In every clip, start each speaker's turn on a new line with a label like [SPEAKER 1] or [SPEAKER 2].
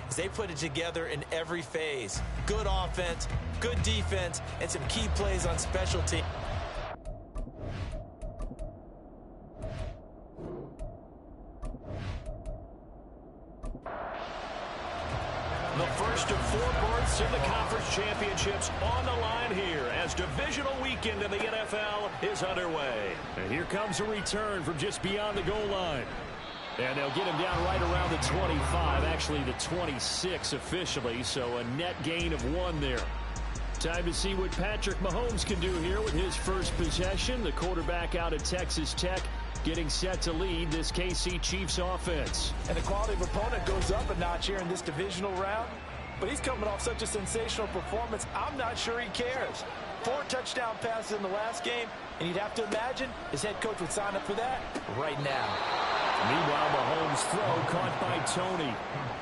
[SPEAKER 1] is they put it together in every phase. Good offense, good defense, and some key plays on special teams.
[SPEAKER 2] The first of 4 berths in the conference championships on the line here as divisional weekend in the NFL is underway. And here comes a return from just beyond the goal line. And they'll get him down right around the 25, actually the 26 officially, so a net gain of 1 there. Time to see what Patrick Mahomes can do here with his first possession. The quarterback out of Texas Tech getting set to lead this KC Chiefs offense.
[SPEAKER 1] And the quality of opponent goes up a notch here in this divisional round. But he's coming off such a sensational performance, I'm not sure he cares. 4 touchdown passes in the last game, and you'd have to imagine his head coach would sign up for that right now.
[SPEAKER 2] Meanwhile, Mahomes' throw caught by Tony.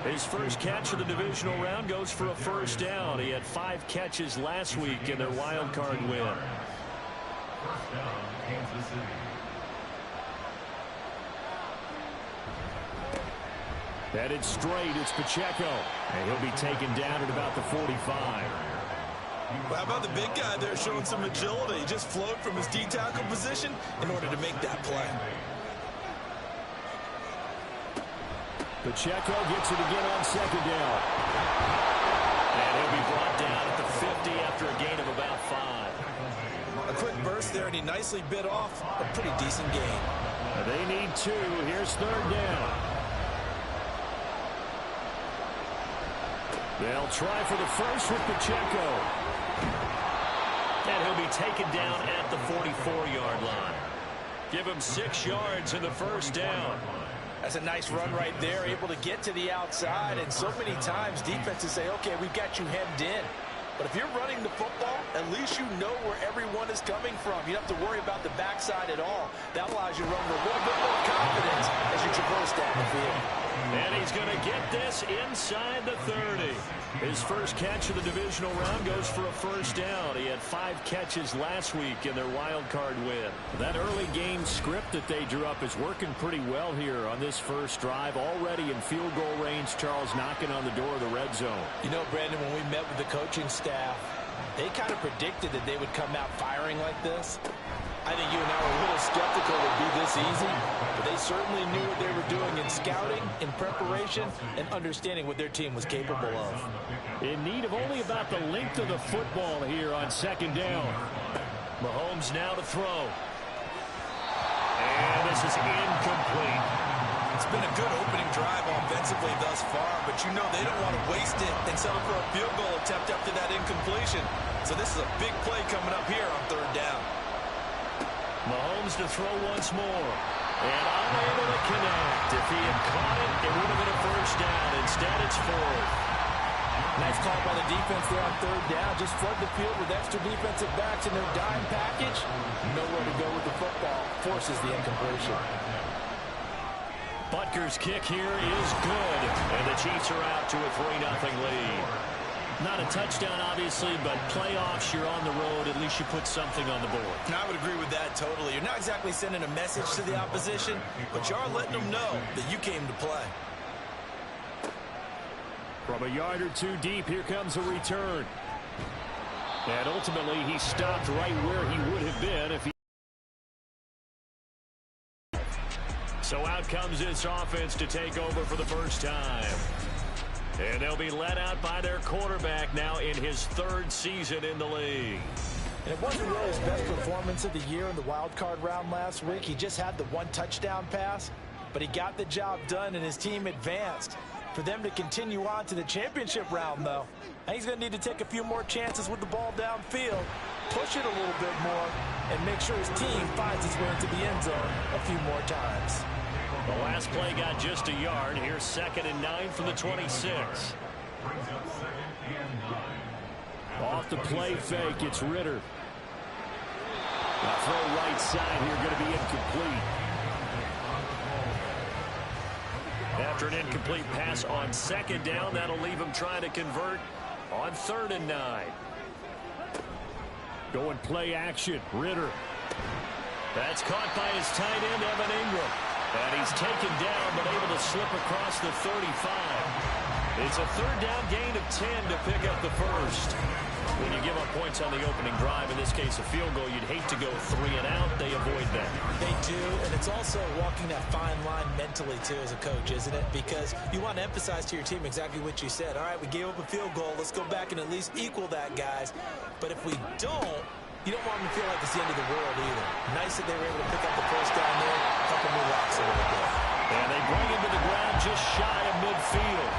[SPEAKER 2] His first catch of the divisional round goes for a first down. He had 5 catches last week in their wild card win.
[SPEAKER 3] First down, Kansas City.
[SPEAKER 2] Headed straight, it's Pacheco. And he'll be taken down at about the 45.
[SPEAKER 1] Well, how about the big guy there showing some agility? He just flowed from his D-tackle position in order to make that play.
[SPEAKER 2] Pacheco gets it again on second down. And he'll be brought down at the 50 after a gain of about 5.
[SPEAKER 1] A quick burst there, and he nicely bit off a pretty decent gain.
[SPEAKER 2] They need 2. Here's third down. They'll try for the first with Pacheco. And he'll be taken down at the 44-yard line. Give him 6 yards in the first down.
[SPEAKER 1] That's a nice run right there, able to get to the outside. And so many times defenses say, okay, we've got you hemmed in. But if you're running the football, at least you know where everyone is coming from. You don't have to worry about the backside at all. That allows you to run with a little bit more confidence as you traverse down the field.
[SPEAKER 2] And he's going to get this inside the 30. His first catch of the divisional round goes for a first down. He had 5 catches last week in their wild card win. That early game script that they drew up is working pretty well here on this first drive. Already in field goal range, Charles knocking on the door of the red zone.
[SPEAKER 1] You know, Brandon, when we met with the coaching staff, they kind of predicted that they would come out firing like this. I think you and I were a little skeptical it would be this easy, but they certainly knew what they were doing in scouting, in preparation, and understanding what their team was capable of.
[SPEAKER 2] In need of only about the length of the football here on second down. Mahomes now to throw. And this is incomplete.
[SPEAKER 1] It's been a good opening drive offensively thus far, but you know they don't want to waste it and settle for a field goal attempt after that incompletion. So this is a big play coming up here on third down.
[SPEAKER 2] Mahomes to throw once more. And unable to connect. If he had caught it, it would have been a first down. Instead, it's 4th.
[SPEAKER 1] Nice call by the defense there on third down. Just flood the field with extra defensive backs in their dime package. Nowhere to go with the football. Forces the incompletion.
[SPEAKER 2] Butker's kick here is good. And the Chiefs are out to a 3-0 lead. Not a touchdown, obviously, but playoffs, you're on the road. At least you put something on the board.
[SPEAKER 1] I would agree with that totally. You're not exactly sending a message to the opposition, but you are letting them know that you came to play.
[SPEAKER 2] From a yard or 2 deep, here comes a return. And ultimately, he stopped right where he would have been if he... So out comes this offense to take over for the first time. And they'll be led out by their quarterback now in his 3rd season in the league.
[SPEAKER 1] And it wasn't really his best performance of the year in the wild card round last week. He just had the 1 touchdown pass, but he got the job done and his team advanced. For them to continue on to the championship round, though, he's going to need to take a few more chances with the ball downfield, push it a little bit more, and make sure his team finds its way into the end zone a few more times.
[SPEAKER 2] The last play got just a yard. Here's 2nd and 9 from the 26. Off the play fake, it's Ritter. A throw right side here going to be incomplete. After an incomplete pass on 2nd down, that'll leave him trying to convert on 3rd and 9. Going play action, Ritter. That's caught by his tight end, Evan Ingram. And he's taken down, but able to slip across the 35. It's a third down gain of 10 to pick up the first. When you give up points on the opening drive, in this case a field goal, you'd hate to go 3 and out. They avoid that.
[SPEAKER 1] They do, and it's also walking that fine line mentally, too, as a coach, isn't it? Because you want to emphasize to your team exactly what you said. All right, we gave up a field goal. Let's go back and at least equal that, guys. But if we don't, you don't want them to feel like it's the end of the world either. Nice that they were able to pick up the first down there, help them relax a little bit.
[SPEAKER 2] And they bring him to the ground just shy of midfield.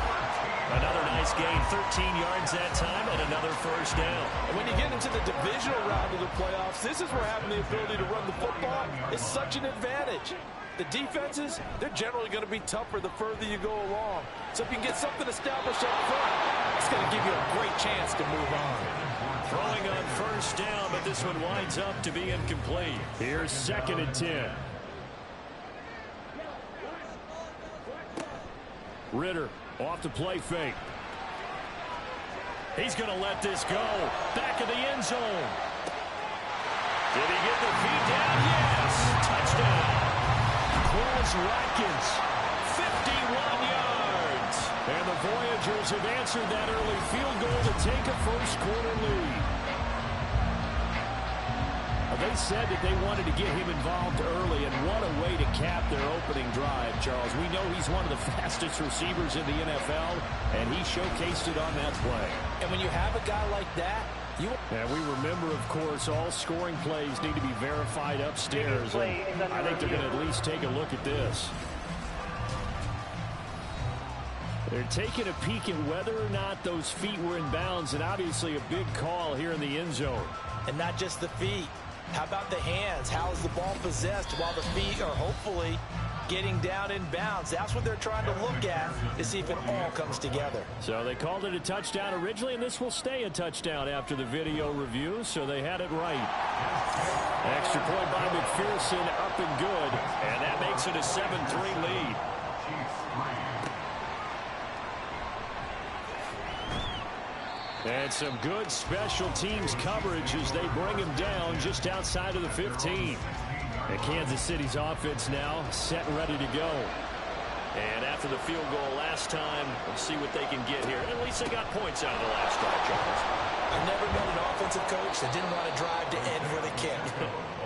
[SPEAKER 2] Another nice gain, 13 yards that time, and another first down.
[SPEAKER 4] And when you get into the divisional round of the playoffs, this is where having the ability to run the football is such an advantage. The defenses, they're generally going to be tougher the further you go along. So if you can get something established up front, it's going to give you a great chance to move on.
[SPEAKER 2] Throwing on first down, but this one winds up to be incomplete. Here's 2nd and 10. Ritter off the play fake. He's going to let this go. Back of the end zone. Did he get the feet down? Yes. Touchdown. Close Watkins. 51 yards. And the Voyagers have answered that early field goal to take a first quarter lead. They said that they wanted to get him involved early, and what a way to cap their opening drive, Charles. We know he's one of the fastest receivers in the NFL, and he showcased it on that play.
[SPEAKER 1] And when you have a guy like that,
[SPEAKER 2] and we remember, of course, all scoring plays need to be verified upstairs, and I think they're going to at least take a look at this. They're taking a peek at whether or not those feet were in bounds, and obviously a big call here in the end zone.
[SPEAKER 1] And not just the feet. How about the hands? How is the ball possessed while the feet are hopefully getting down in bounds? That's what they're trying to look at to see if it all comes together.
[SPEAKER 2] So they called it a touchdown originally, and this will stay a touchdown after the video review, so they had it right. Extra point by McPherson, up and good, and that makes it a 7-3 lead. And some good special teams coverage as they bring him down just outside of the 15. And Kansas City's offense now set and ready to go. And after the field goal last time, we'll see what they can get here. And at least they got points out of the last drive, Charles.
[SPEAKER 1] I've never met an offensive coach that didn't want to drive to end with a kick.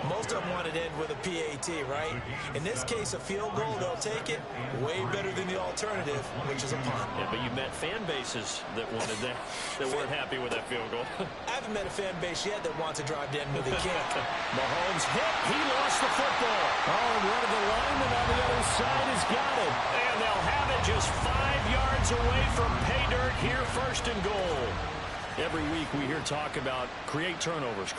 [SPEAKER 1] Most of them wanted to end with a PAT, right? In this case, a field goal, they'll take it way better than the alternative, which is a punt.
[SPEAKER 2] Yeah, but you met fan bases that wanted that, that weren't happy with that field goal.
[SPEAKER 1] I haven't met a fan base yet that wants to drive to end with a kick.
[SPEAKER 2] Mahomes hit. He lost the football. Oh, and one of the linemen on the other side has got it. And they'll have it just 5 yards away from pay dirt here, 1st and goal. Every week we hear talk about create turnovers.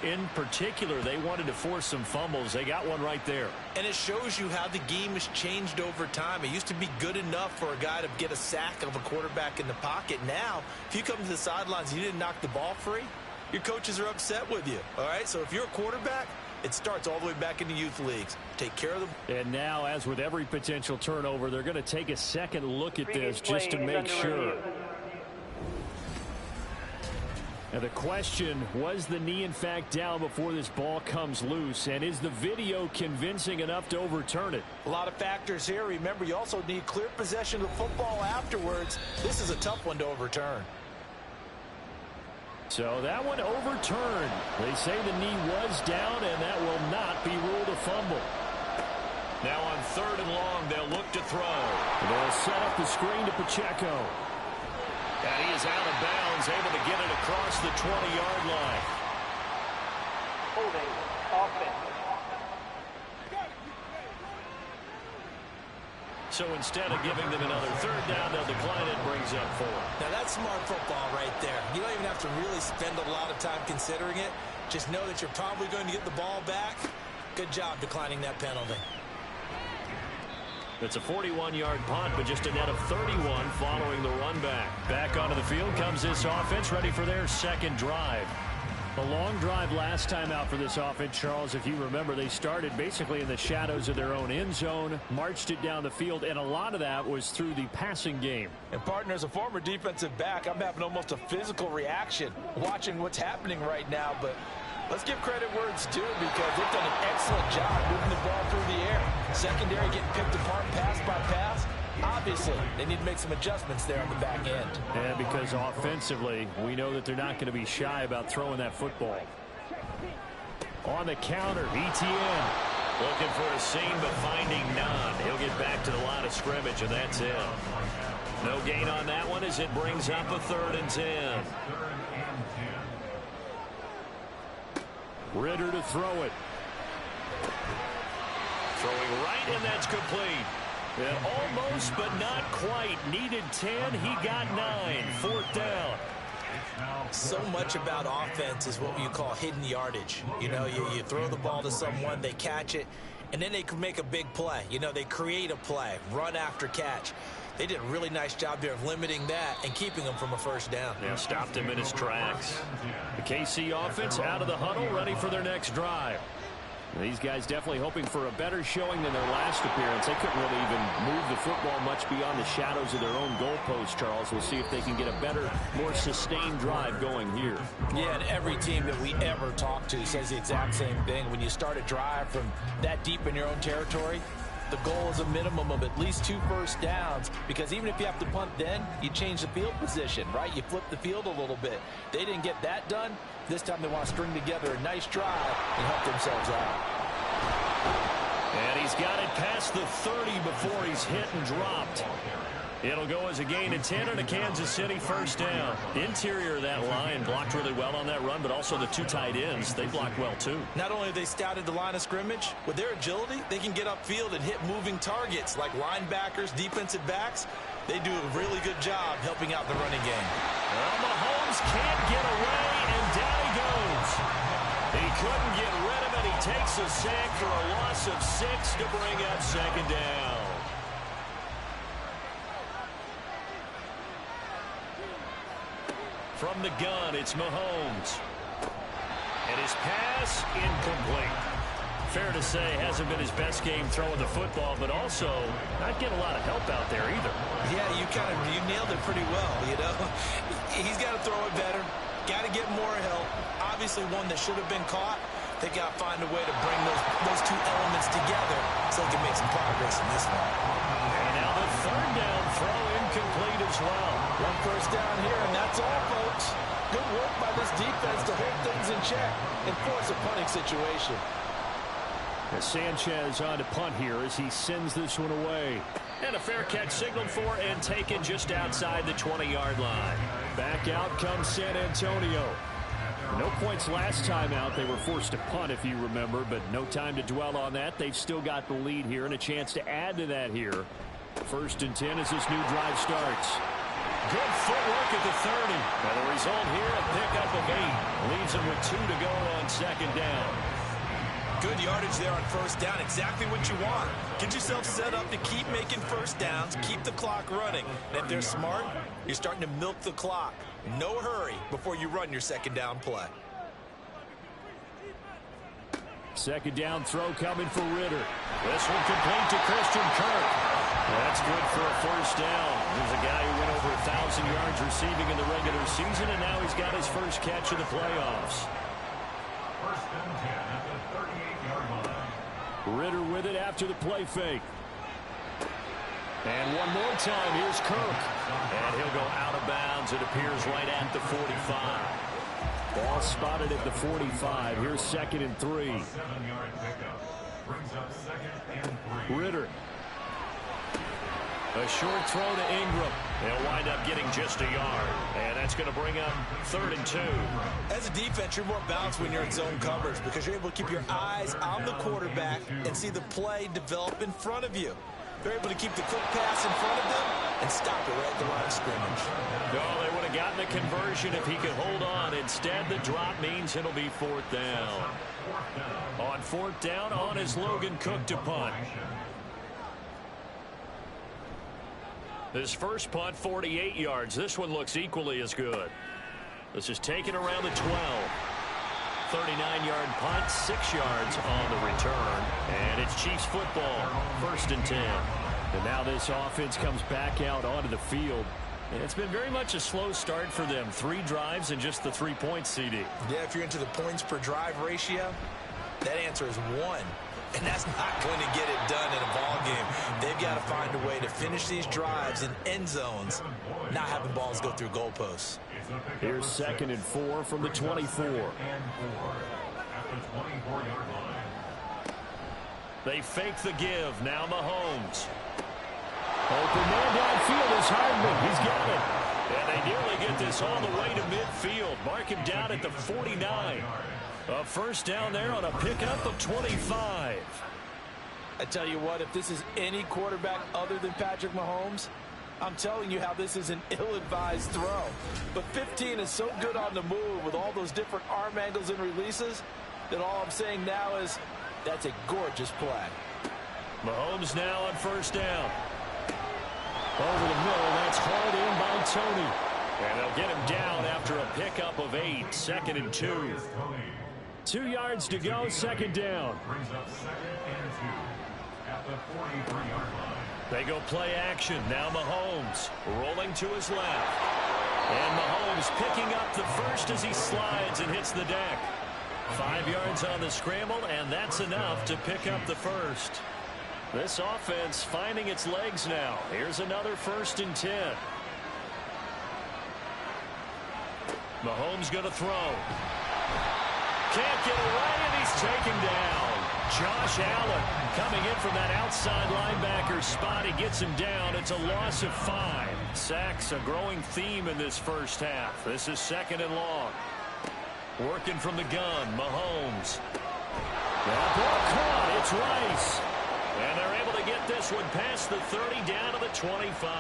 [SPEAKER 2] In particular, they wanted to force some fumbles. They got one right there.
[SPEAKER 1] And it shows you how the game has changed over time. It used to be good enough for a guy to get a sack of a quarterback in the pocket. Now, if you come to the sidelines and you didn't knock the ball free, your coaches are upset with you. All right, so if you're a quarterback, it starts all the way back in the youth leagues. Take care of them.
[SPEAKER 2] And now, as with every potential turnover, they're going to take a second look at this just to make sure. Now the question, was the knee in fact down before this ball comes loose? And is the video convincing enough to overturn it?
[SPEAKER 1] A lot of factors here. Remember, you also need clear possession of the football afterwards. This is a tough one to overturn.
[SPEAKER 2] So that one overturned. They say the knee was down, and that will not be ruled a fumble. Now on 3rd and long, they'll look to throw. They'll set up the screen to Pacheco. And he is out of bounds, able to get it across the 20-yard line.
[SPEAKER 5] Holding offense.
[SPEAKER 2] So instead of giving them another 3rd down, they'll decline it, brings up 4.
[SPEAKER 1] Now that's smart football right there. You don't even have to really spend a lot of time considering it. Just know that you're probably going to get the ball back. Good job declining that penalty.
[SPEAKER 2] It's a 41-yard punt, but just a net of 31 following the run back. Back onto the field comes this offense, ready for their 2nd drive. A long drive last time out for this offense, Charles. If you remember, they started basically in the shadows of their own end zone, marched it down the field, and a lot of that was through the passing game.
[SPEAKER 4] And partner, as a former defensive back, I'm having almost a physical reaction watching what's happening right now, but let's give credit where it's due because they've done an excellent job moving the ball through the air. Secondary getting picked apart pass by pass.
[SPEAKER 1] Obviously, they need to make some adjustments there on the back end.
[SPEAKER 2] Yeah, because offensively, we know that they're not going to be shy about throwing that football. On the counter, ETN. Looking for a seam, but finding none. He'll get back to the line of scrimmage, and that's it. No gain on that one as it brings up a 3rd and 10. Ritter to throw it. Throwing right, and that's complete. Yeah, almost, but not quite. Needed 10. He got 9. 4th down.
[SPEAKER 1] So much about offense is what you call hidden yardage. You know, you throw the ball to someone, they catch it, and then they can make a big play. You know, they create a play, run after catch. They did a really nice job there of limiting that and keeping him from a 1st down.
[SPEAKER 2] Yeah, stopped him in his tracks. The KC offense out of the huddle, ready for their next drive. These guys definitely hoping for a better showing than their last appearance. They couldn't really even move the football much beyond the shadows of their own goalpost, Charles. We'll see if they can get a better, more sustained drive going here.
[SPEAKER 1] Yeah, and every team that we ever talk to says the exact same thing. When you start a drive from that deep in your own territory, the goal is a minimum of at least 2 first downs, because even if you have to punt then, you change the field position, right? You flip the field a little bit. They didn't get that done. This time they want to string together a nice drive and help themselves out.
[SPEAKER 2] And he's got it past the 30 before he's hit and dropped. It'll go as a gain of 10 and a Kansas City 1st down. The interior of that line blocked really well on that run, but also the 2 tight ends, they blocked well too.
[SPEAKER 1] Not only have they scouted the line of scrimmage, with their agility, they can get upfield and hit moving targets like linebackers, defensive backs. They do a really good job helping out the running game.
[SPEAKER 2] Well, Mahomes can't get away, and down he goes. He couldn't get rid of it. He takes a sack for a loss of 6 to bring up 2nd down. From the gun, it's Mahomes. And his pass, incomplete. Fair to say, hasn't been his best game throwing the football, but also not getting a lot of help out there either.
[SPEAKER 1] Yeah, you nailed it pretty well, you know. He's got to throw it better. Got to get more help. Obviously one that should have been caught. They got to find a way to bring those 2 elements together so they can make some progress in this one.
[SPEAKER 2] And now the 3rd down throw incomplete as well.
[SPEAKER 1] 1 first down here, and that's all, folks. Good work by this defense to hold things in check and force a punting situation.
[SPEAKER 2] Sanchez on to punt here as he sends this one away. And a fair catch signaled for and taken just outside the 20-yard line. Back out comes San Antonio. No points last time out. They were forced to punt, if you remember, but no time to dwell on that. They've still got the lead here and a chance to add to that here. 1st and 10 as this new drive starts. Good footwork at the 30. And the result here, a pickup of 8. Leaves them with 2 to go on 2nd down.
[SPEAKER 1] Good yardage there on 1st down. Exactly what you want. Get yourself set up to keep making 1st downs, keep the clock running. And if they're smart, you're starting to milk the clock. No hurry before you run your 2nd down play.
[SPEAKER 2] 2nd down throw coming for Ritter. This one complete to Christian Kirk. That's good for a 1st down. There's a guy who went over 1,000 yards receiving in the regular season, and now he's got his first catch of the playoffs.
[SPEAKER 3] 1st and 10 at the 38-yard line.
[SPEAKER 2] Ritter with it after the play fake. And one more time, here's Kirk. And he'll go out of bounds. It appears right at the 45. Ball spotted at the 45. Here's 2nd and 3.
[SPEAKER 3] 7-yard pickup. Brings up 2nd and 3.
[SPEAKER 2] Ritter. A short throw to Ingram. They'll wind up getting just a yard. And that's going to bring up 3rd and 2.
[SPEAKER 1] As a defense, you're more balanced when you're in zone coverage because you're able to keep your eyes on the quarterback and see the play develop in front of you. They're able to keep the quick pass in front of them and stop it right at the line of scrimmage.
[SPEAKER 2] No, they would have gotten the conversion if he could hold on. Instead, the drop means it'll be 4th down. On 4th down, on is Logan Cook to punt. This first punt, 48 yards. This one looks equally as good. This is taken around the 12. 39-yard punt, 6 yards on the return. And it's Chiefs football, 1st and 10. And now this offense comes back out onto the field. And it's been very much a slow start for them. 3 drives and just the 3 points, CD.
[SPEAKER 1] Yeah, if you're into the points per drive ratio, that answer is 1. And that's not going to get it done in a ball game. They've got to find a way to finish these drives in end zones, not having balls go through goalposts.
[SPEAKER 2] Here's 2nd and 4 from the 24. They fake the give. Now Mahomes. Open man downfield is Hardman. He's got it. And they nearly get this all the way to midfield. Mark him down at the 49. A first down there on a pickup of 25.
[SPEAKER 4] I tell you what, if this is any quarterback other than Patrick Mahomes, I'm telling you how this is an ill-advised throw. But 15 is so good on the move with all those different arm angles and releases that all I'm saying now is that's a gorgeous play.
[SPEAKER 2] Mahomes now on first down. Over the middle, that's hauled in by Tony. And they'll get him down after a pickup of 8. 2nd and 2. 2 yards to go, 2nd down.
[SPEAKER 3] Brings up 2nd and 2 at the 43-yard line.
[SPEAKER 2] They go play action. Now Mahomes rolling to his left. And Mahomes picking up the first as he slides and hits the deck. 5 yards on the scramble, and that's enough to pick up the first. This offense finding its legs now. Here's another 1st and 10. Mahomes going to throw. Can't get away, and he's taken down. Josh Allen coming in from that outside linebacker spot. He gets him down. It's a loss of 5. Sacks a growing theme in this first half. This is 2nd and long. Working from the gun, Mahomes. That ball caught. It's Rice. And they're able to get this one past the 30 down to the 25.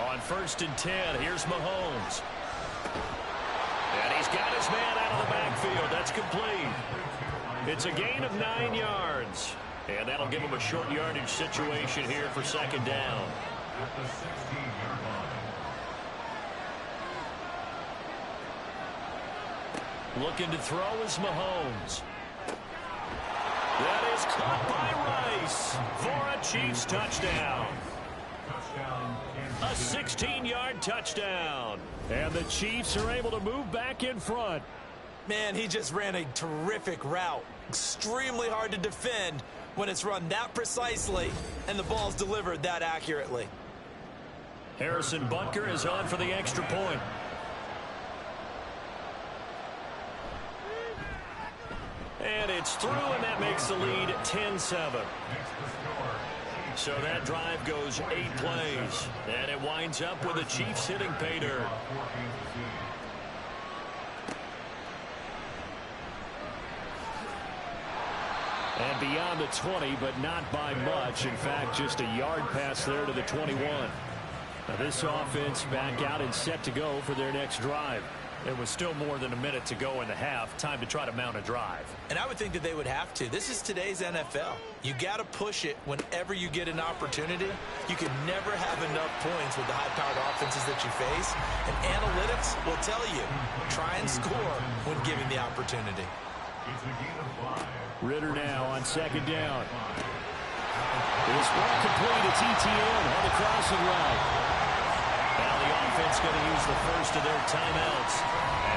[SPEAKER 2] On 1st and 10, here's Mahomes. And he's got his man out of the backfield. That's complete. It's a gain of 9 yards. And that'll give him a short yardage situation here for 2nd down.
[SPEAKER 3] At the 16-yard line.
[SPEAKER 2] Looking to throw is Mahomes. That is caught by Rice for a Chiefs touchdown. A 16-yard touchdown. And the Chiefs are able to move back in front.
[SPEAKER 1] Man, he just ran a terrific route. Extremely hard to defend when it's run that precisely and the ball's delivered that accurately.
[SPEAKER 2] Harrison Butker is on for the extra point. And it's through, and that makes the lead 10-7. So that drive goes 8 plays. And it winds up with the Chiefs hitting pay dirt. And beyond the 20, but not by much. In fact, just a yard pass there to the 21. Now this offense back out and set to go for their next drive. It was still more than a minute to go in the half. Time to try to mount a drive.
[SPEAKER 1] And I would think that they would have to. This is today's NFL. You got to push it whenever you get an opportunity. You can never have enough points with the high-powered offenses that you face. And analytics will tell you, try and score when given the opportunity.
[SPEAKER 3] It's a gain of 5.
[SPEAKER 2] Ritter now on 2nd down. This ball complete. It's ETN on the crossing route. Now the offense going to use the first of their timeouts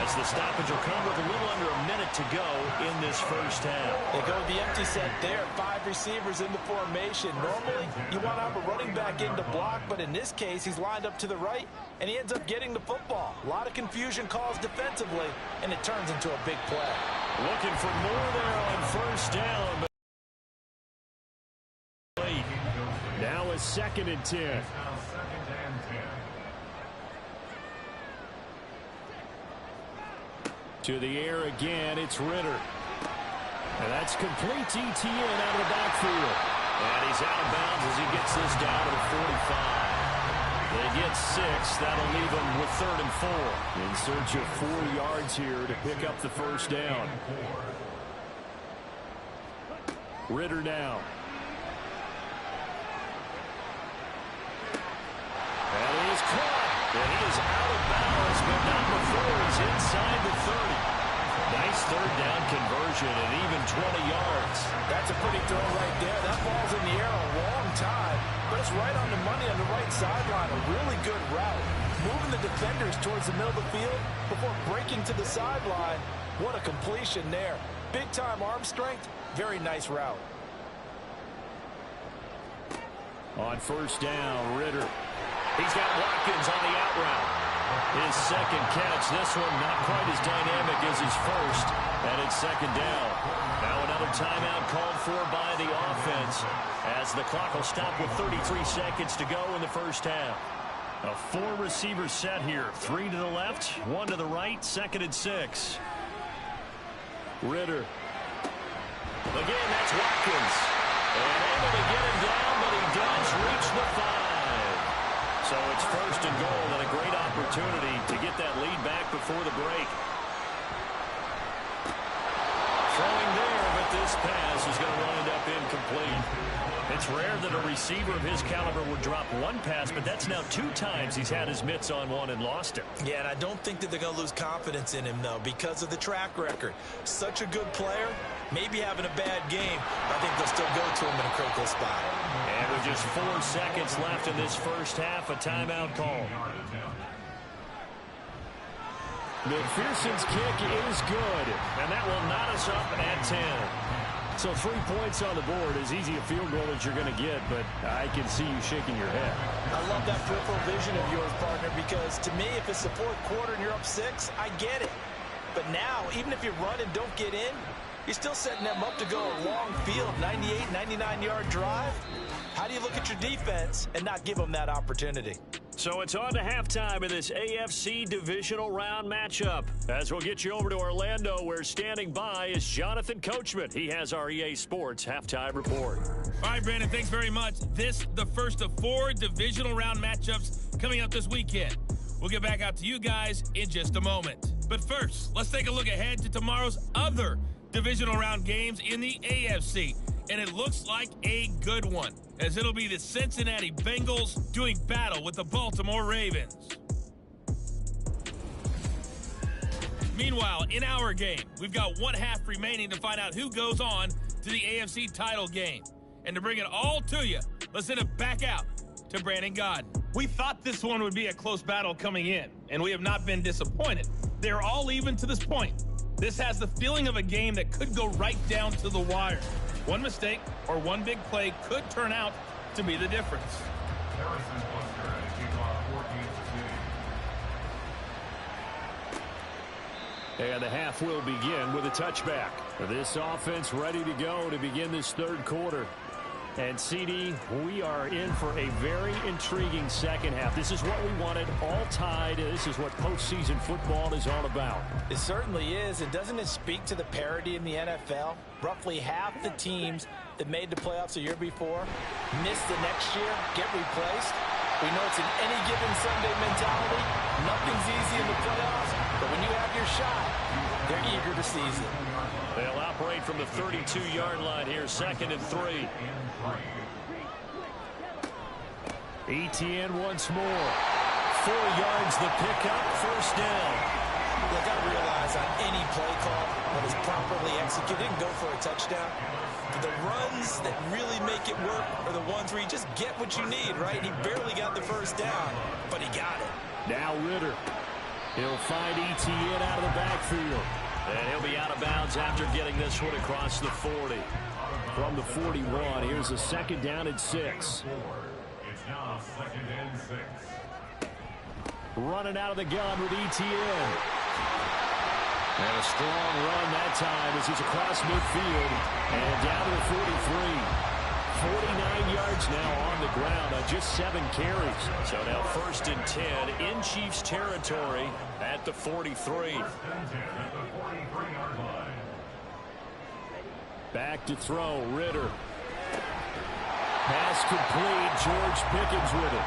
[SPEAKER 2] as the stoppage will come with a little under a minute to go in this first half.
[SPEAKER 4] They go with the empty set there. 5 receivers in the formation. Normally, you want to have a running back in to block, but in this case, he's lined up to the right, and he ends up getting the football. A lot of confusion calls defensively, and it turns into a big play.
[SPEAKER 2] Looking for more there on first down. But now is 2nd and 10.
[SPEAKER 3] Now 2nd and 10.
[SPEAKER 2] To the air again, it's Ritter. And that's complete to ETN out of the backfield. And he's out of bounds as he gets this down to the 45. They get 6. That'll leave them with 3rd and 4. In search of 4 yards here to pick up the first down. Ritter now. And he is caught. And he is out of bounds, but not before he's inside the 30. Nice 3rd down conversion and even 20 yards.
[SPEAKER 4] That's a pretty throw right there. That ball's in the air a long time, but it's right on the money on the right sideline. A really good route. Moving the defenders towards the middle of the field before breaking to the sideline. What a completion there.
[SPEAKER 1] Big-time arm strength, very nice route.
[SPEAKER 2] On first down, Ritter. He's got Watkins on the out route. His second catch, this one not quite as dynamic as his first, and it's second down. Now another timeout called for by the offense as the clock will stop with 33 seconds to go in the first half. A four-receiver set here. 3 to the left, 1 to the right, 2nd and 6. Ritter. Again, that's Watkins. And able to get him down, but he does reach the 5. So it's first and goal and a great opportunity to get that lead back before the break. Throwing there, but this pass is going to wind up incomplete. It's rare that a receiver of his caliber would drop one pass, but that's now 2 times he's had his mitts on one and lost it.
[SPEAKER 1] Yeah, and I don't think that they're going to lose confidence in him, though, because of the track record. Such a good player, maybe having a bad game, but I think they'll still go to him in a critical spot.
[SPEAKER 2] And with just 4 seconds left in this first half, a timeout call. McPherson's kick is good, and that will knot us up at 10. So 3 points on the board, as easy a field goal as you're going to get, but I can see you shaking your head.
[SPEAKER 1] I love that peripheral vision of yours, partner, because to me, if it's the 4th quarter and you're up 6, I get it. But now, even if you run and don't get in, you're still setting them up to go a long field, 98, 99-yard drive. How do you look at your defense and not give them that opportunity?
[SPEAKER 2] So it's on to halftime in this AFC Divisional Round matchup. As we'll get you over to Orlando, where standing by is Jonathan Coachman. He has our EA Sports halftime report.
[SPEAKER 6] All right, Brandon, thanks very much. This the first of 4 Divisional Round matchups coming up this weekend. We'll get back out to you guys in just a moment. But first, let's take a look ahead to tomorrow's other Divisional Round games in the AFC. And it looks like a good one, as it'll be the Cincinnati Bengals doing battle with the Baltimore Ravens. Meanwhile, in our game, we've got 1 half remaining to find out who goes on to the AFC title game. And to bring it all to you, let's send it back out to Brandon Godden. We thought this one would be a close battle coming in, and we have not been disappointed. They're all even to this point. This has the feeling of a game that could go right down to the wire. One mistake or one big play could turn out to be the difference.
[SPEAKER 2] And the half will begin with a touchback. This offense ready to go to begin this 3rd quarter. And, CD, we are in for a very intriguing second half. This is what we wanted, all tied. This is what postseason football is all about.
[SPEAKER 1] It certainly is, and doesn't it speak to the parity in the NFL? Roughly half the teams that made the playoffs the year before miss the next year, get replaced. We know it's an any given Sunday mentality. Nothing's easy in the playoffs, but when you have your shot, they're eager to seize it.
[SPEAKER 2] They'll operate from the 32-yard line here, 2nd and 3. Etienne once more. 4 yards the pickup, first down.
[SPEAKER 1] You got to realize on any play call that is properly executed and go for a touchdown, the runs that really make it work are the ones where you just get what you need, right? He barely got the first down, but he got it.
[SPEAKER 2] Now Ritter. He'll find Etienne out of the backfield. And he'll be out of bounds after getting this one across the 40. From the 41, here's a 2nd down and 6.
[SPEAKER 3] It's now 2nd and 6.
[SPEAKER 2] Running out of the gun with Etienne. And a strong run that time as he's across midfield and down to the 43. 49 yards now on the ground on just 7 carries. So now 1st and 10 in Chiefs territory at the 43. Back to throw, Ritter. Pass complete, George Pickens with it.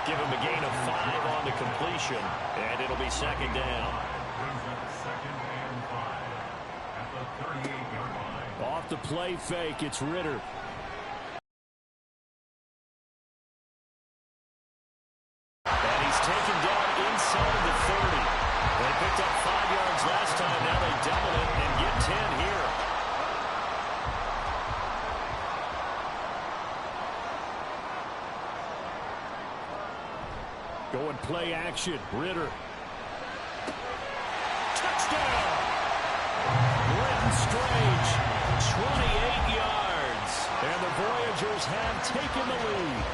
[SPEAKER 2] Give him a gain of 5 on the completion, and it'll be 2nd down. Off the play fake, it's Ritter. And he's taken down inside of the 30. They picked up 5 yards last time, now they double it and get 10 here. Going play action, Ritter. Touchdown! Britton Strange, 28 yards. And the Voyagers have taken the lead.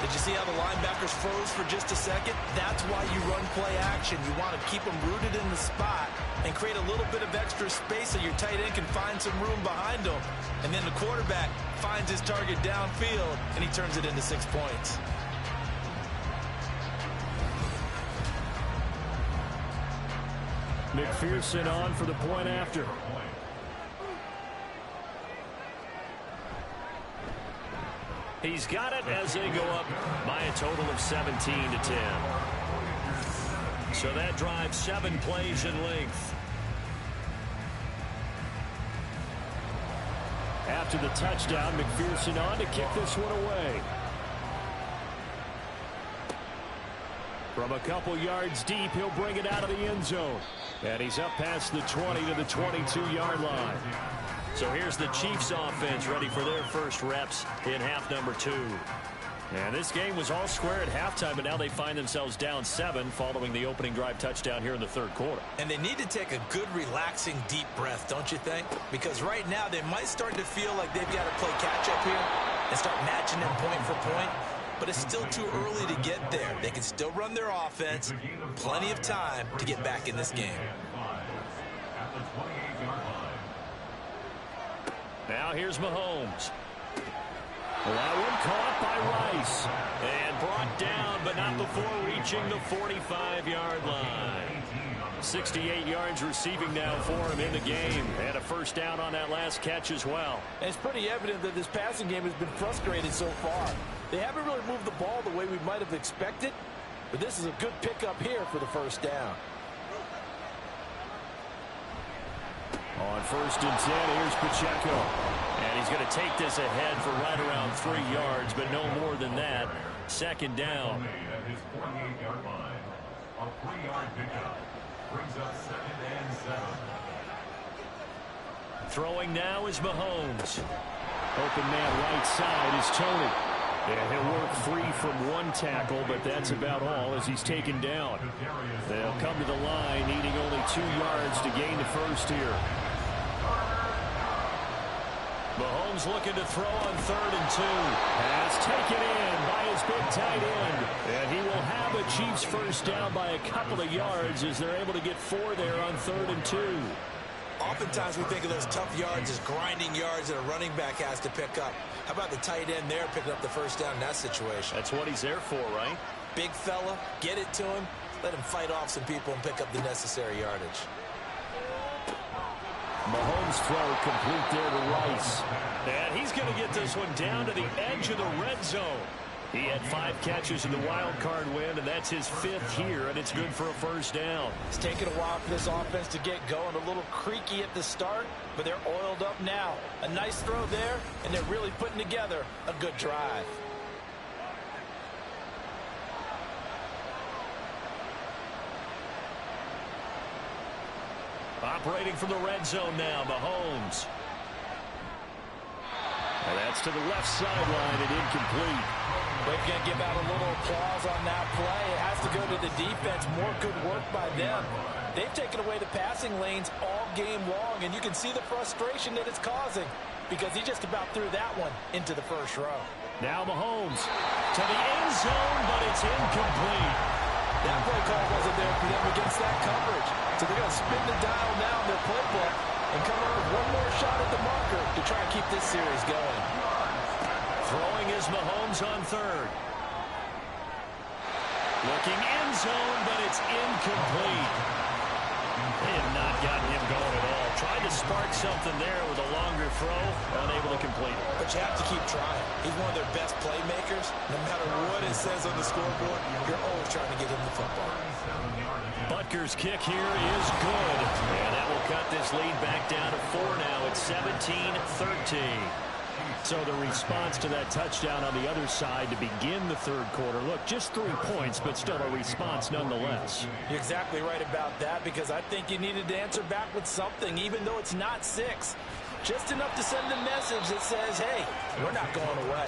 [SPEAKER 1] Did you see how the linebackers froze for just a second? That's why you run play action. You want to keep them rooted in the spot and create a little bit of extra space so your tight end can find some room behind him. And then the quarterback finds his target downfield, and he turns it into 6 points.
[SPEAKER 2] McPherson on for the point after. He's got it as they go up by a total of 17-10. So that drives 7 plays in length. After the touchdown, McPherson on to kick this one away. From a couple yards deep, he'll bring it out of the end zone. And he's up past the 20 to the 22-yard line. So here's the Chiefs offense ready for their first reps in half number 2. And this game was all square at halftime, but now they find themselves down 7 following the opening drive touchdown here in the third quarter.
[SPEAKER 1] And they need to take a good, relaxing, deep breath, don't you think? Because right now they might start to feel like they've got to play catch-up here and start matching them point for point. But it's still too early to get there. They can still run their offense. Plenty of time to get back in this game.
[SPEAKER 2] Now here's Mahomes. That one caught by Rice. And brought down, but not before reaching the 45-yard line. 68 yards receiving now for him in the game. And a first down on that last catch as well.
[SPEAKER 4] And it's pretty evident that this passing game has been frustrated so far. They haven't really moved the ball the way we might have expected, but this is a good pickup here for the first down.
[SPEAKER 2] On 1st and 10, here's Pacheco. And he's going to take this ahead for right around 3 yards, but no more than that. Second down.
[SPEAKER 3] At his 48-yard line, a 3-yard pickup brings up 2nd and 7.
[SPEAKER 2] Throwing now is Mahomes. Open man right side is Tony. And he'll work free from one tackle, but that's about all as he's taken down. They'll come to the line, needing only 2 yards to gain the first here. Mahomes looking to throw on 3rd and 2. Pass taken in by his big tight end. And he will have a Chiefs first down by a couple of yards as they're able to get 4 there on 3rd and 2.
[SPEAKER 1] Oftentimes we think of those tough yards as grinding yards that a running back has to pick up. How about the tight end there picking up the first down in that situation?
[SPEAKER 2] That's what he's there for, right?
[SPEAKER 1] Big fella, get it to him, let him fight off some people and pick up the necessary yardage.
[SPEAKER 2] Mahomes throw complete there to Rice. And he's going to get this one down to the edge of the red zone. He had 5 catches in the wild card win, and that's his 5th here, and it's good for a first down.
[SPEAKER 1] It's taken a while for this offense to get going. A little creaky at the start, but they're oiled up now. A nice throw there, and they're really putting together a good drive.
[SPEAKER 2] Operating from the red zone now, Mahomes. And that's to the left sideline and incomplete.
[SPEAKER 1] We're going to give out a little applause on that play. It has to go to the defense. More good work by them. They've taken away the passing lanes all game long, and you can see the frustration that it's causing because he just about threw that one into the first row.
[SPEAKER 2] Now Mahomes to the end zone, but it's incomplete.
[SPEAKER 1] That play call wasn't there for them against that coverage. So they're going to spin the dial now in their playbook and come up with one more shot at the marker to try and keep this series going.
[SPEAKER 2] Throwing is Mahomes on 3rd. Looking end zone, but it's incomplete. They have not gotten him going at all. Tried to spark something there with a longer throw, unable to complete it.
[SPEAKER 1] But you have to keep trying. He's one of their best playmakers. No matter what it says on the scoreboard, you're always trying to get him the football.
[SPEAKER 2] Butker's kick here is good. And that will cut this lead back down to 4 now. It's 17-13. So the response to that touchdown on the other side to begin the third quarter. Look, just 3 points, but still a response nonetheless.
[SPEAKER 1] You're exactly right about that because I think you needed to answer back with something, even though it's not 6. Just enough to send a message that says, hey, we're not going away.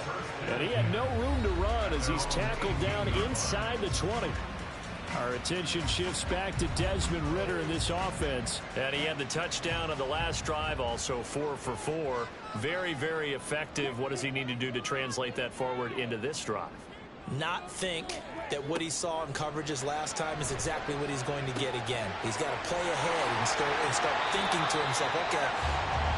[SPEAKER 2] And he had no room to run as he's tackled down inside the 20. Our attention shifts back to Desmond Ridder in this offense. And he had the touchdown on the last drive, also 4 for 4. Very, very effective. What does he need to do to translate that forward into this drive?
[SPEAKER 1] Not think that what he saw in coverages last time is exactly what he's going to get again. He's got to play ahead and start thinking to himself, okay,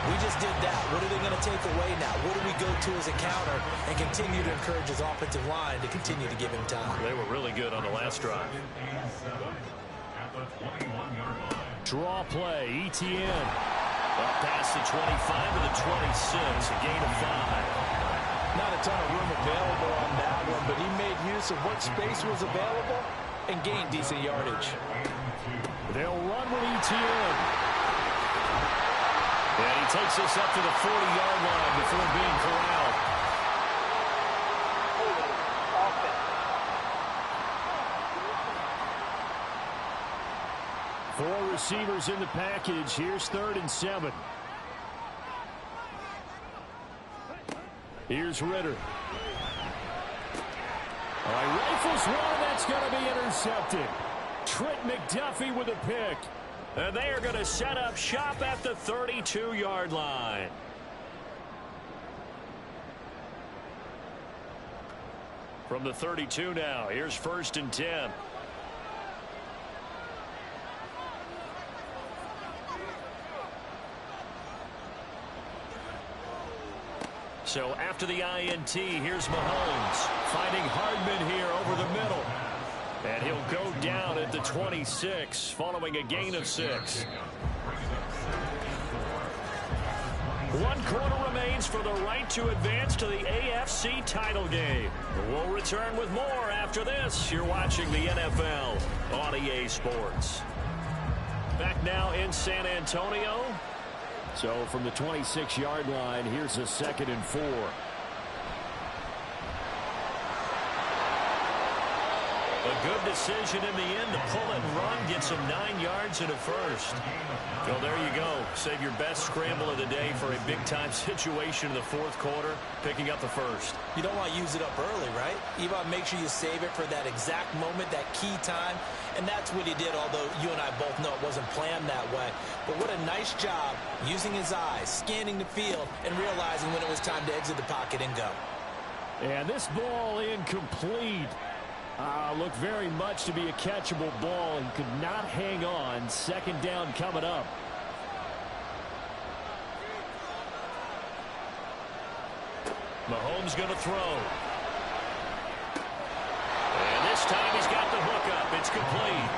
[SPEAKER 1] we just did that. What are they going to take away now? What do we go to as a counter? And continue to encourage his offensive line to continue to give him time.
[SPEAKER 2] They were really good on the last drive. Draw play, ETN. Up past the 25 to the 26, a gain of 5.
[SPEAKER 4] Not a ton of room available on that one, but he made use of what space was available and gained decent yardage.
[SPEAKER 2] They'll run with ETN. And he takes us up to the 40-yard line before being corralled. Four receivers in the package. Here's 3rd and 7. Here's Ridder. All right, rifles one. That's going to be intercepted. Trent McDuffie with a pick. And they are going to set up shop at the 32-yard line. From the 32 now, here's 1st and 10. So after the INT, here's Mahomes finding Hardman here over the middle. And he'll go down at the 26 following a gain of 6. 1 quarter remains for the right to advance to the AFC title game. We'll return with more after this. You're watching the NFL on EA Sports. Back now in San Antonio. So from the 26-yard line, here's a 2nd and 4. A good decision in the end to pull and run, get some 9 yards and a first. So there you go. Save your best scramble of the day for a big-time situation in the 4th quarter, picking up the first.
[SPEAKER 1] You don't want to use it up early, right? You want to make sure you save it for that exact moment, that key time. And that's what he did, although you and I both know it wasn't planned that way. But what a nice job using his eyes, scanning the field, and realizing when it was time to exit the pocket and go.
[SPEAKER 2] And this ball incomplete. Looked very much to be a catchable ball and could not hang on. 2nd down coming up. Mahomes going to throw. And this time he's got the hook up. It's complete.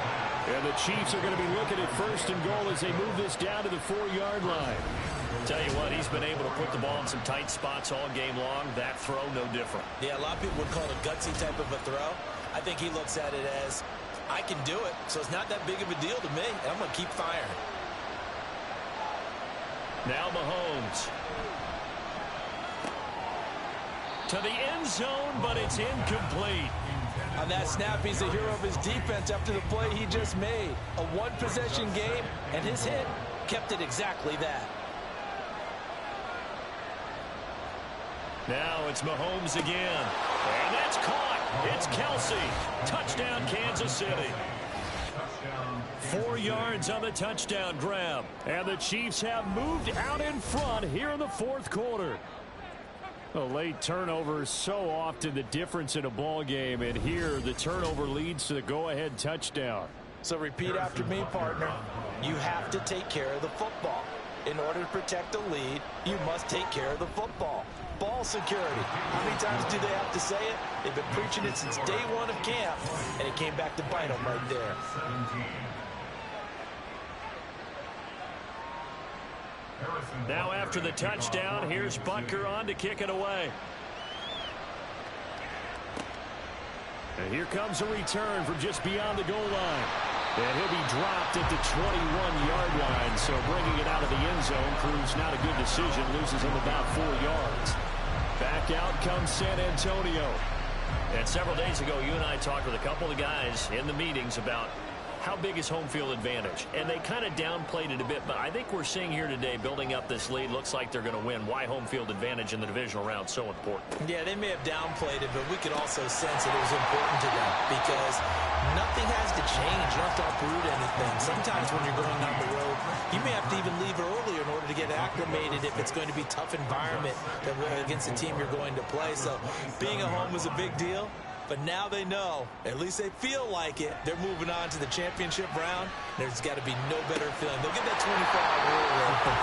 [SPEAKER 2] And the Chiefs are going to be looking at 1st and goal as they move this down to the 4-yard line. Tell you what, he's been able to put the ball in some tight spots all game long. That throw, no different.
[SPEAKER 1] Yeah, a lot of people would call it a gutsy type of a throw. I think he looks at it as, I can do it, so it's not that big of a deal to me, and I'm going to keep firing.
[SPEAKER 2] Now Mahomes. To the end zone, but it's incomplete.
[SPEAKER 4] On that snap, he's a hero of his defense after the play he just made. A one-possession game, and his hit kept it exactly that.
[SPEAKER 2] Now it's Mahomes again. And that's caught. It's Kelsey. Touchdown, Kansas City. 4 yards on the touchdown grab. And the Chiefs have moved out in front here in the 4th quarter. A late turnover is so often the difference in a ball game. And here the turnover leads to the go-ahead touchdown.
[SPEAKER 4] So repeat after me, partner.
[SPEAKER 1] You have to take care of the football. In order to protect a lead, you must take care of the football. Ball security. How many times do they have to say it? They've been preaching it since day 1 of camp, and it came back to bite them right there.
[SPEAKER 2] Now after the touchdown, here's Butker on to kick it away. And here comes a return from just beyond the goal line. And he'll be dropped at the 21-yard line, so bringing it out of the end zone proves not a good decision, loses him about 4 yards. Back out comes San Antonio. And several days ago, you and I talked with a couple of the guys in the meetings about how big is home field advantage? And they kind of downplayed it a bit, but I think we're seeing here today, building up this lead, looks like they're going to win. Why home field advantage in the divisional round so important?
[SPEAKER 1] Yeah, they may have downplayed it, but we could also sense that it was important to them because nothing has to change. You don't have to uproot anything. Sometimes when you're going on the road, you may have to even leave earlier in order to get acclimated if it's going to be a tough environment against the team you're going to play. So being at home is a big deal. But now they know, at least they feel like it, they're moving on to the championship round. There's got to be no better feeling. They'll get that 25 rule.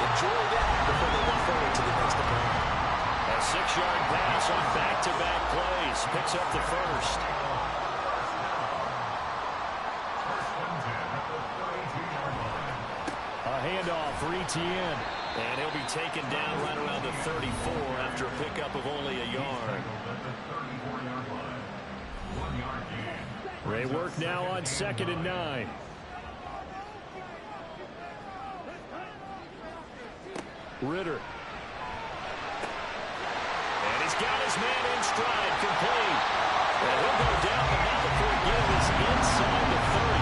[SPEAKER 1] Enjoy that before they look forward to the next opponent.
[SPEAKER 2] A 6-yard pass on back-to-back plays. Picks up the first. A handoff for Etienne. And he'll be taken down right around the 34 after a pickup of only a yard. They work now on 2nd and 9. Ritter. And he's got his man in stride, complete. And he'll go down, but not before he is inside the 30.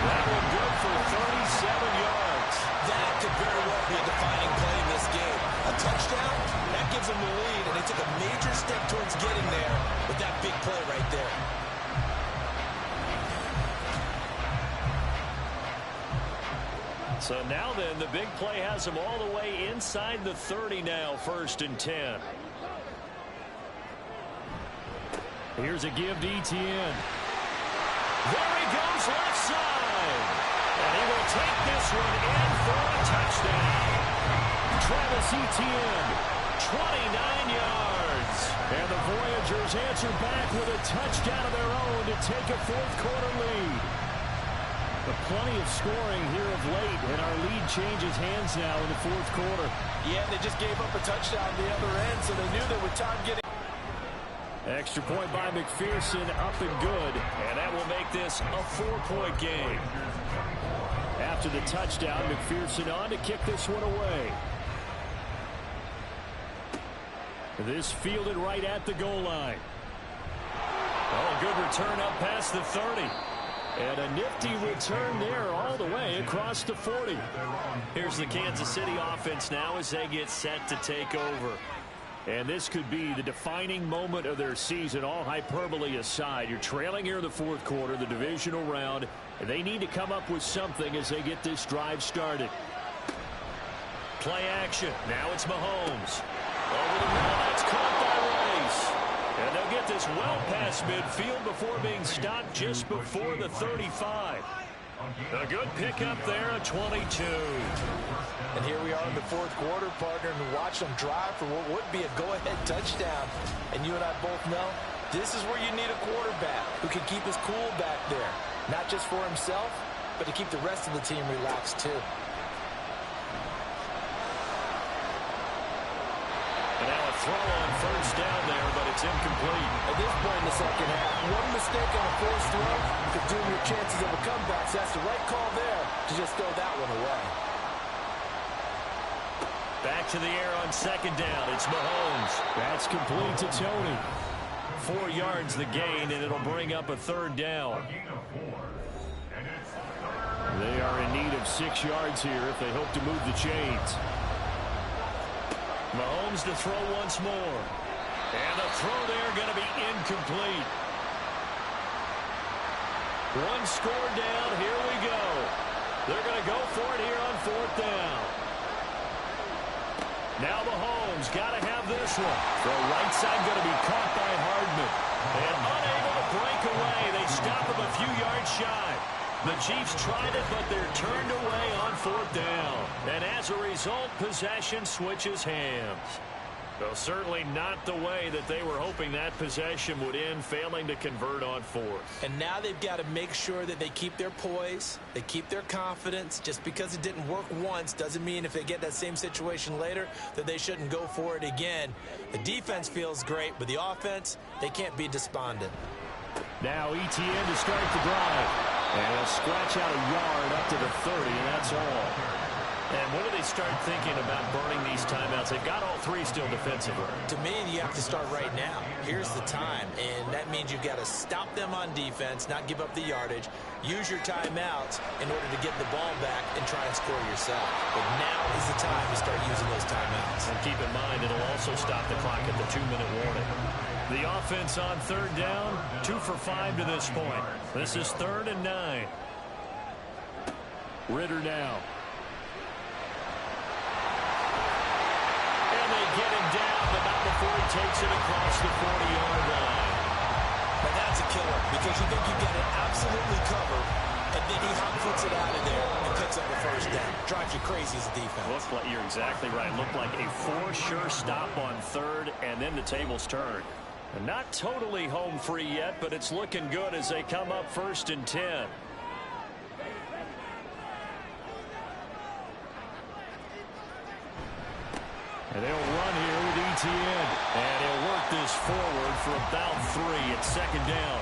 [SPEAKER 2] That one good for 37 yards.
[SPEAKER 1] That could very well be a defining play in this game. A touchdown, that gives them the lead, and they took a major step towards getting there with that big play right there.
[SPEAKER 2] So now then, the big play has them all the way inside the 30 now, 1st and 10. Here's a give to Etienne. There he goes left side. And he will take this one in for a touchdown. Travis Etienne, 29 yards. And the Voyagers answer back with a touchdown of their own to take a 4th quarter lead. But plenty of scoring here of late, and our lead changes hands now in the 4th quarter.
[SPEAKER 1] Yeah, they just gave up a touchdown the other end, so they knew there was time getting.
[SPEAKER 2] Extra point by McPherson, up and good, and that will make this a 4-point game. After the touchdown, McPherson on to kick this one away. This fielded right at the goal line. Oh, good return up past the 30. And a nifty return there all the way across the 40. Here's the Kansas City offense now as they get set to take over. And this could be the defining moment of their season, all hyperbole aside. You're trailing here in the 4th quarter, the divisional round, and they need to come up with something as they get this drive started. Play action. Now it's Mahomes. Over the middle, that's caught by Rice. And they'll get this well past midfield before being stopped just before the 35. A good pickup there at 22.
[SPEAKER 1] And here we are in the 4th quarter, partner, and watch them drive for what would be a go-ahead touchdown. And you and I both know this is where you need a quarterback who can keep his cool back there. Not just for himself, but to keep the rest of the team relaxed too.
[SPEAKER 2] And now a throw on 1st down there, but it's incomplete.
[SPEAKER 1] At this point in the 2nd half, one mistake on a 4th throw could doom your chances of a comeback. So that's the right call there to just throw that one away.
[SPEAKER 2] Back to the air on 2nd down. It's Mahomes.
[SPEAKER 4] That's complete to Tony.
[SPEAKER 2] 4 yards the gain, and it'll bring up a 3rd down.
[SPEAKER 4] They are in need of 6 yards here if they hope to move the chains.
[SPEAKER 2] Mahomes to throw once more. And the throw there going to be incomplete. One score down. Here we go. They're going to go for it here on 4th down. Now Mahomes got to have this one. The right side going to be caught by Hardman. And unable to break away. They stop him a few yards shy. The Chiefs tried it, but they're turned away on 4th down. And as a result, possession switches hands. Well, certainly not the way that they were hoping that possession would end, failing to convert on 4th.
[SPEAKER 1] And now they've got to make sure that they keep their poise, they keep their confidence. Just because it didn't work once doesn't mean if they get that same situation later that they shouldn't go for it again. The defense feels great, but the offense, they can't be despondent.
[SPEAKER 4] Now Etienne to start the drive. And he'll scratch out a yard up to the 30, and that's all.
[SPEAKER 2] And when do they start thinking about burning these timeouts? They've got all three still defensively.
[SPEAKER 1] To me, you have to start right now. Here's the time, and that means you've got to stop them on defense, not give up the yardage, use your timeouts in order to get the ball back and try and score yourself. But now is the time to start using those timeouts.
[SPEAKER 2] And keep in mind, it'll also stop the clock at the 2-minute warning. The offense on third down, 2 for 5 to this point. This is 3rd and 9. Ritter now. And they get him down, but not before he takes it across the 40-yard line.
[SPEAKER 1] But that's a killer because you think you've got it absolutely covered, and then he hot-foots it out of there and picks up a first down. Drives you crazy as a defense.
[SPEAKER 2] Looks like you're exactly right. Looked like a for-sure stop on third, and then the tables turn. And not totally home free yet, but it's looking good as they come up 1st and 10. And they'll run here with Etienne. And he'll work this forward for about 3 at 2nd down.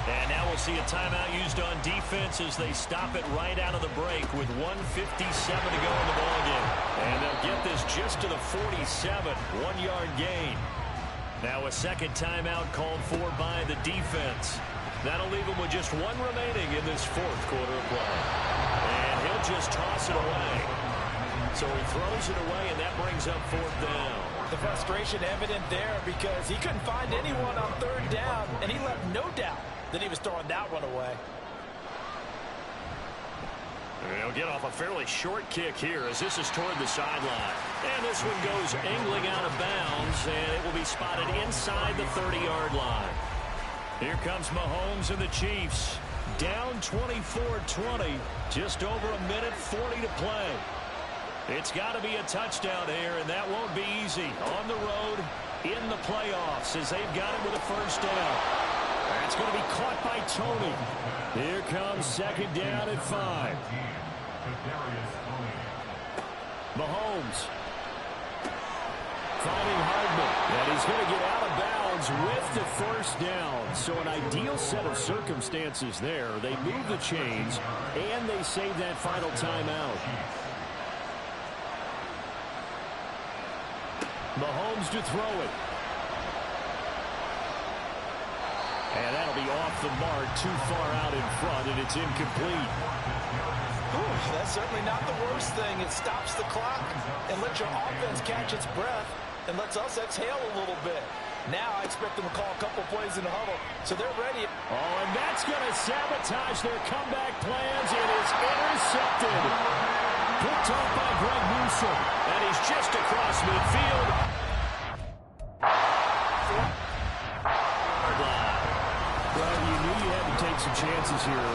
[SPEAKER 2] And now we'll see a timeout used on defense as they stop it right out of the break with 1:57 to go in the ballgame. And they'll get this just to the 47, 1-yard gain. Now a second timeout called for by the defense. That'll leave them with just 1 remaining in this 4th quarter of play. And he'll just toss it away. So he throws it away, and that brings up 4th down.
[SPEAKER 1] The frustration evident there because he couldn't find anyone on 3rd down, and he left no doubt that he was throwing that one away.
[SPEAKER 2] And he'll get off a fairly short kick here as this is toward the sideline. And this one goes angling out of bounds, and it will be spotted inside the 30-yard line. Here comes Mahomes and the Chiefs. Down 24-20, just over a minute 40 to play. It's got to be a touchdown here, and that won't be easy. On the road, in the playoffs, as they've got it with a first down. That's going to be caught by Tony. Here comes 2nd down at 5. Mahomes finding Hardman, and he's going to get out of bounds with the first down. So an ideal set of circumstances there. They move the chains, and they save that final timeout. Mahomes to throw it. And that'll be off the mark, too far out in front, and it's incomplete.
[SPEAKER 1] Ooh, that's certainly not the worst thing. It stops the clock and lets your offense catch its breath and lets us exhale a little bit. Now I expect them to call a couple plays in the huddle, so they're ready.
[SPEAKER 2] Oh, and that's going to sabotage their comeback plans. It is intercepted. Picked off by Greg Newsome. And he's just across midfield. Well, you knew you had to take some chances here.